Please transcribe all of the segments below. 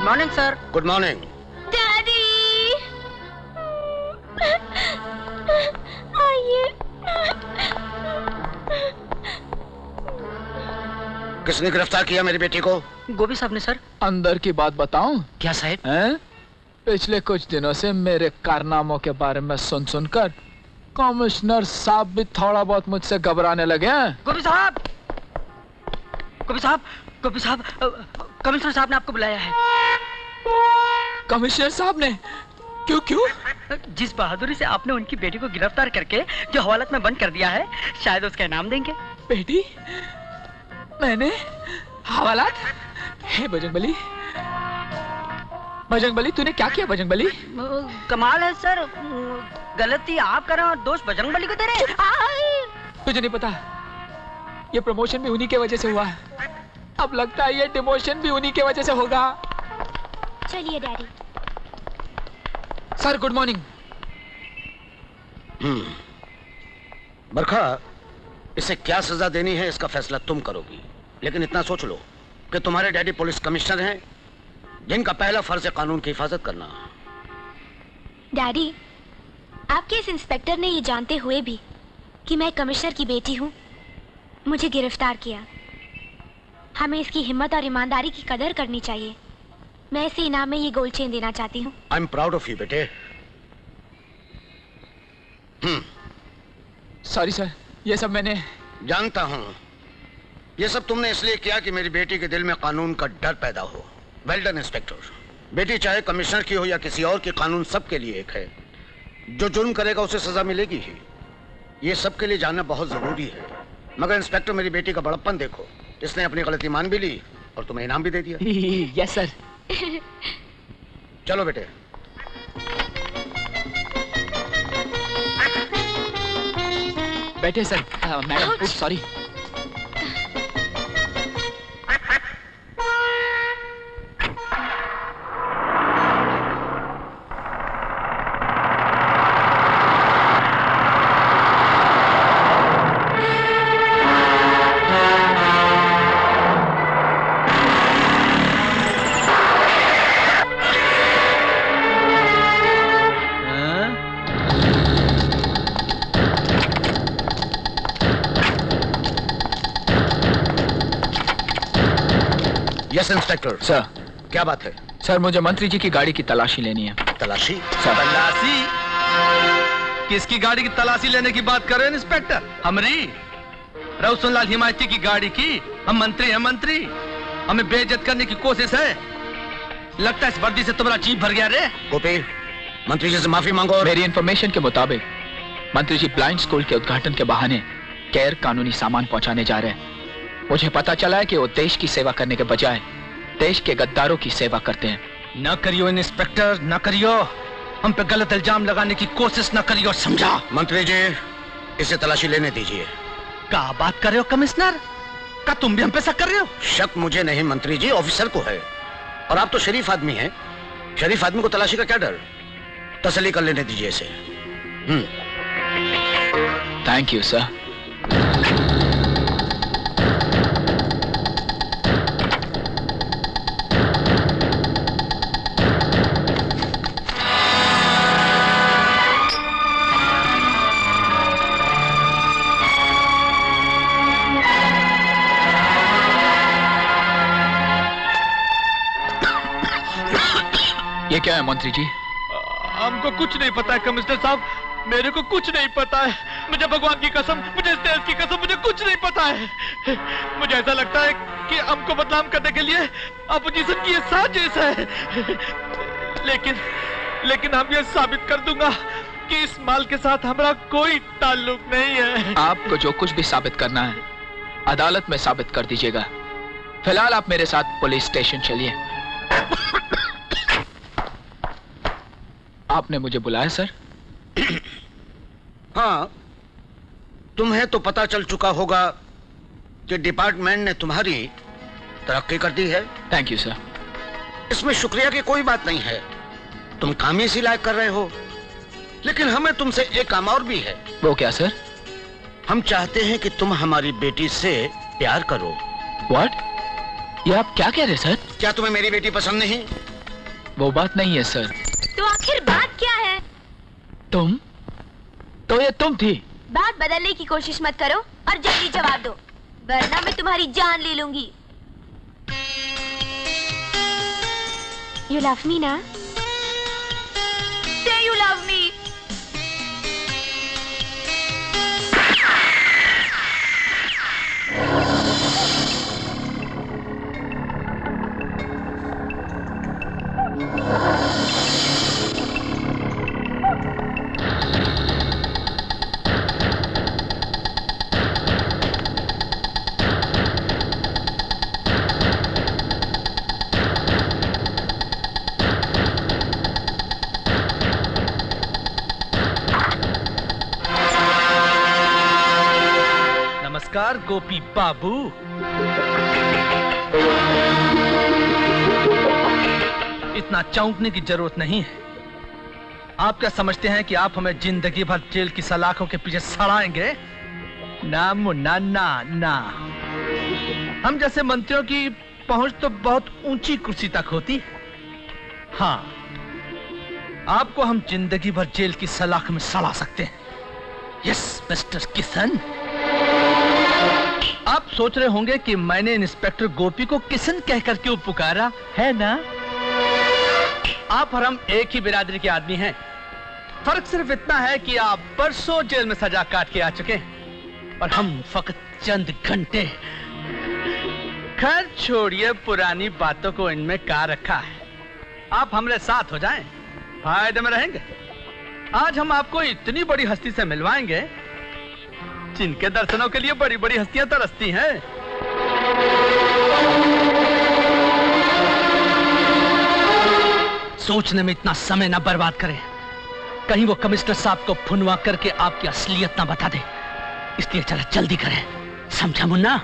Good morning sir. Good morning. Daddy आइए। किसने गिरफ्तार किया मेरी बेटी को? गोभी साहब ने सर। अंदर की बात बताऊं? क्या साहब? हैं? पिछले कुछ दिनों से मेरे कारनामों के बारे में सुनकर कमिश्नर साहब भी थोड़ा बहुत मुझसे घबराने लगे हैं। गोभी साहब, गोभी साहब, गोभी साहब, कमिश्नर साहब ने आपको बुलाया है। कमिश्नर साहब ने? क्यों क्यों? जिस बहादुरी से आपने उनकी बेटी को गिरफ्तार करके जो हवालात में बंद कर दिया है, शायद उसका इनाम देंगे। बेटी? मैंने हवालात? हे बजरंगबली, बजरंगबली तूने क्या किया बजरंगबली? कमाल है सर, गलती आप कर रहे हैं और दोष बजरंगबली को दे रहे हैं। तुझे नहीं पता, ये प्रमोशन भी उन्हीं के वजह से हुआ है। अब लगता है ये डिमोशन भी उन्हीं के वजह से होगा। चलिए daddy. Sir good morning. Barkha, इसे क्या सजा देनी है इसका फैसला तुम करोगी, लेकिन इतना सोच लो कि तुम्हारे डैडी पुलिस कमिश्नर हैं, जिनका पहला फर्ज है कानून की हिफाजत करना। डैडी, आपके इस इंस्पेक्टर ने ये जानते हुए भी कि मैं कमिश्नर की बेटी हूँ, मुझे गिरफ्तार किया। हमें इसकी हिम्मत और ईमानदारी की कदर करनी चाहिए। मैं इसे इनाम में ये गोल्ड चेन देना चाहती हूँ। I am proud of you बेटे। सॉरी सर, ये सब मैंने जानता हूँ। ये सब तुमने इसलिए किया कि मेरी बेटी के दिल में कानून का डर पैदा हो। Well done inspector. बेटी चाहे कमिश्नर की हो या किसी और की, कानून सबके लिए एक है। जो जुर्म करेगा उसे सजा मिलेगी ही। ये सबके लिए जानना बहुत जरूरी है। मगर इंस्पेक्टर, मेरी बेटी का बड़प्पन देखो। इसने अपनी गलती मान भी ली और तुम्हें इनाम भी दे दिया। Yes sir. चलो बेटे। बैठे sir. Madam sorry. Yes inspector. Sir क्या बात है? सर मुझे मंत्री जी की गाड़ी की तलाशी लेनी है। तलाशी? तलाशी? किसकी गाड़ी की तलाशी लेने की बात कर रहे हैं इंस्पेक्टर? हमारी रोशनलाल हिमायती की गाड़ी की। हम मंत्री हैं, मंत्री। हमें बेइज्जत करने की कोशिश है। लगता है इस वर्दी से तुम्हारा जीभ भर गया रे। गोपी, मंत्री जी से माफी मांगो। मेरी इंफॉर्मेशन के मुताबिक मंत्री जी ब्लाइंड स्कूल के उद्घाटन के बहाने गैर कानूनी सामान पहुंचाने जा रहे हैं। मुझे पता चला है कि वो देश की सेवा करने के बजाय देश के गद्दारों की सेवा करते हैं। न करियो इंस्पेक्टर, न करियो। हम पे गलत इल्जाम लगाने की कोशिश न करियो, समझा? मंत्री जी, इसे तलाशी लेने दीजिए। क्या बात कर रहे हो कमिश्नर? क्या तुम भी हम पे शक कर रहे हो? शक मुझे नहीं मंत्री जी, ऑफिसर को है। और आप तो शरीफ आदमी हैं। शरीफ आदमी को तलाशी का क्या डर? तसल्ली कर लेने दीजिए इसे। Thank you sir. ये क्या है मंत्री जी? हमको कुछ नहीं पता है कमिश्नर साहब, मेरे को कुछ नहीं पता है। मुझे भगवान की कसम, मुझे इस देश की कसम, मुझे कुछ नहीं पता है। मुझे ऐसा लगता है कि हमको बदनाम करने के लिए अपोजिशन की ये साजिश है। लेकिन हम ये साबित कर दूंगा कि इस माल के साथ हमारा कोई ताल्लुक नहीं है। आपको जो कुछ भी साबित करना है अदालत में साबित कर दीजिएगा। फिलहाल आप मेरे साथ पुलिस स्टेशन चलिए। आपने मुझे बुलाया सर? हाँ, तुम्हें तो पता चल चुका होगा कि डिपार्टमेंट ने तुम्हारी तरक्की कर दी है। Thank you sir. इसमें शुक्रिया की कोई बात नहीं है। तुम काम ही इसी लायक कर रहे हो। लेकिन हमें तुमसे एक काम और भी है। वो क्या सर? हम चाहते हैं कि तुम हमारी बेटी से प्यार करो। व्हाट? ये आप क्या कह रहे हैं सर? क्या तुम्हें मेरी बेटी पसंद नहीं? वो बात नहीं है सर। तो आखिर बात क्या है? तुम तो ये तुम थी। बात बदलने की कोशिश मत करो और जल्दी जवाब दो, वरना मैं तुम्हारी जान ले लूंगी। You love me ना? Say you love me. नमस्कार गोपी बाबू। इतना चौंकने की जरूरत नहीं है। आप क्या समझते हैं कि आप हमें जिंदगी भर जेल की सलाखों के पीछे सड़ाएंगे? ना मुन्ना ना ना। हम जैसे मंत्रियों की पहुंच तो बहुत ऊंची कुर्सी तक होती है। हाँ, आपको हम जिंदगी भर जेल की सलाख में सड़ा सकते हैं। Yes mister Kishan. आप सोच रहे होंगे कि मैंने इंस्पेक्टर गोपी को किशन कहकर क्यों पुकारा है ना? आप और हम एक ही बिरादरी के आदमी हैं। फर्क सिर्फ इतना है कि आप बरसों जेल में सजा काट के आ चुके हैं और हम फकत चंद घंटे। खैर छोड़िए पुरानी बातों को, इनमें क्या रखा है। आप हमारे साथ हो जाएं, फायदे में रहेंगे। आज हम आपको इतनी बड़ी हस्ती से मिलवाएंगे जिनके दर्शनों के लिए बड़ी बड़ी हस्तियां तरसती हैं। सोचने में इतना समय ना बर्बाद करें, कहीं वो कमिश्नर साहब को फुनवा करके आपकी असलियत ना बता दे। इसलिए जरा जल्दी करें, समझा मुन्ना?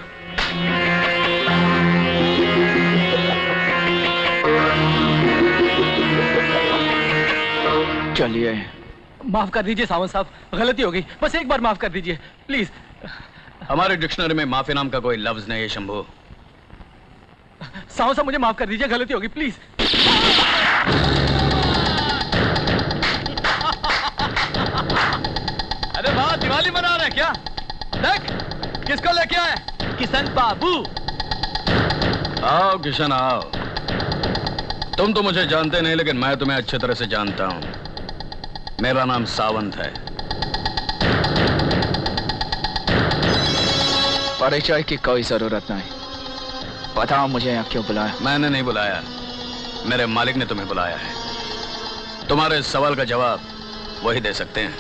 चलिए। माफ कर दीजिए सावंत साहब, गलती हो गई, बस एक बार माफ कर दीजिए प्लीज। हमारे डिक्शनरी में माफी नाम का कोई लफ्ज नहीं है शंभू। सावंत साहब मुझे माफ कर दीजिए, गलती होगी प्लीज। अरे वाह, दिवाली मना रहे क्या? देख किसको लेके आए? किशन बाबू। आओ किशन आओ। तुम तो मुझे जानते नहीं, लेकिन मैं तुम्हें अच्छी तरह से जानता हूं। मेरा नाम सावंत है। परिचय की कोई जरूरत नहीं। बताओ मुझे यहाँ क्यों बुलाया? मैंने नहीं बुलाया, मेरे मालिक ने तुम्हें बुलाया है। तुम्हारे इस सवाल का जवाब वही दे सकते हैं।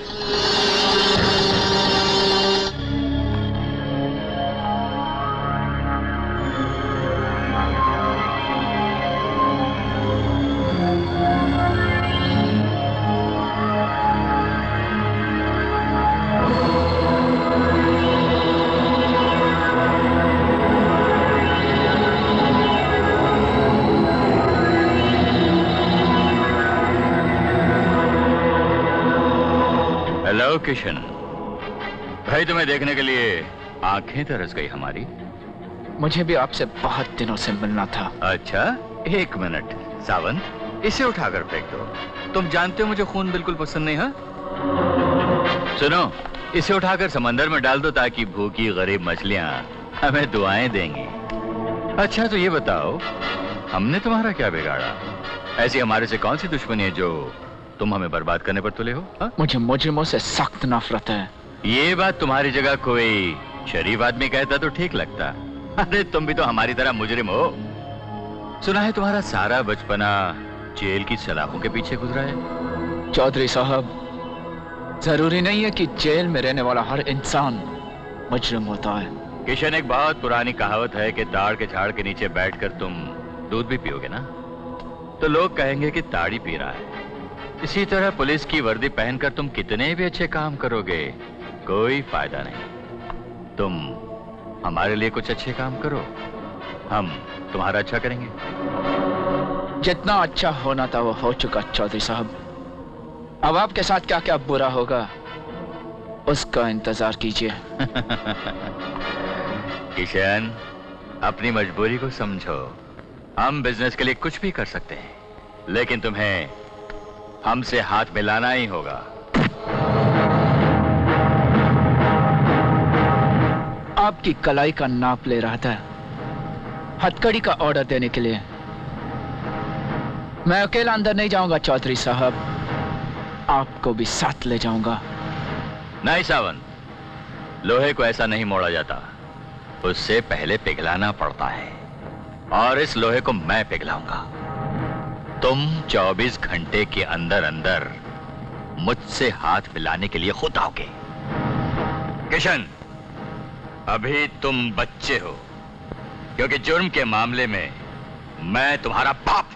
हेलो किशन भाई, तुम्हें देखने के लिए आंखें तरस गई हमारी। मुझे भी आपसे बहुत दिनों से मिलना था। अच्छा एक मिनट सावंत, इसे उठाकर फेंक दो। तुम जानते हो मुझे खून बिल्कुल पसंद नहीं है। सुनो, इसे उठाकर समंदर में डाल दो ताकि भूखी गरीब मछलियां हमें दुआएं देंगी। अच्छा तो ये बताओ, हमने तुम्हारा क्या बिगाड़ा? ऐसी हमारे से कौन सी दुश्मनी है जो तुम हमें बर्बाद करने पर तुले हो? हा? मुझे मुजरिमों से सख्त नफरत है। ये बात तुम्हारी जगह कोई शरीफ आदमी कहता तो ठीक लगता। अरे तुम भी तो हमारी तरह मुजरिम हो। सुना है तुम्हारा सारा बचपना जेल की सलाखों के पीछे गुजरा है। चौधरी साहब, जरूरी नहीं है कि जेल में रहने वाला हर इंसान मुजरिम होता है। किशन, एक बहुत पुरानी कहावत है कि ताड़ के झाड़ के नीचे बैठकर तुम दूध भी पियोगे ना, तो लोग कहेंगे कि ताड़ी पी रहा है। इसी तरह पुलिस की वर्दी पहनकर तुम कितने भी अच्छे काम करोगे, कोई फायदा नहीं। तुम हमारे लिए कुछ अच्छे काम करो, हम तुम्हारा अच्छा करेंगे। जितना अच्छा होना था वो हो चुका चौधरी साहब। अब आपके साथ क्या क्या बुरा होगा उसका इंतजार कीजिए। किशन, अपनी मजबूरी को समझो। हम बिजनेस के लिए कुछ भी कर सकते हैं। लेकिन तुम्हें हमसे हाथ मिलाना ही होगा। आपकी कलाई का नाप ले रहा था, हथकड़ी का ऑर्डर देने के लिए। मैं अकेला अंदर नहीं जाऊंगा चौधरी साहब, आपको भी साथ ले जाऊंगा। नहीं सावंत, लोहे को ऐसा नहीं मोड़ा जाता, उससे पहले पिघलाना पड़ता है, और इस लोहे को मैं पिघलाऊंगा। तुम 24 घंटे के अंदर अंदर मुझसे हाथ मिलाने के लिए खुद आओगे। किशन, अभी तुम बच्चे हो, क्योंकि जुर्म के मामले में मैं तुम्हारा बाप हूं।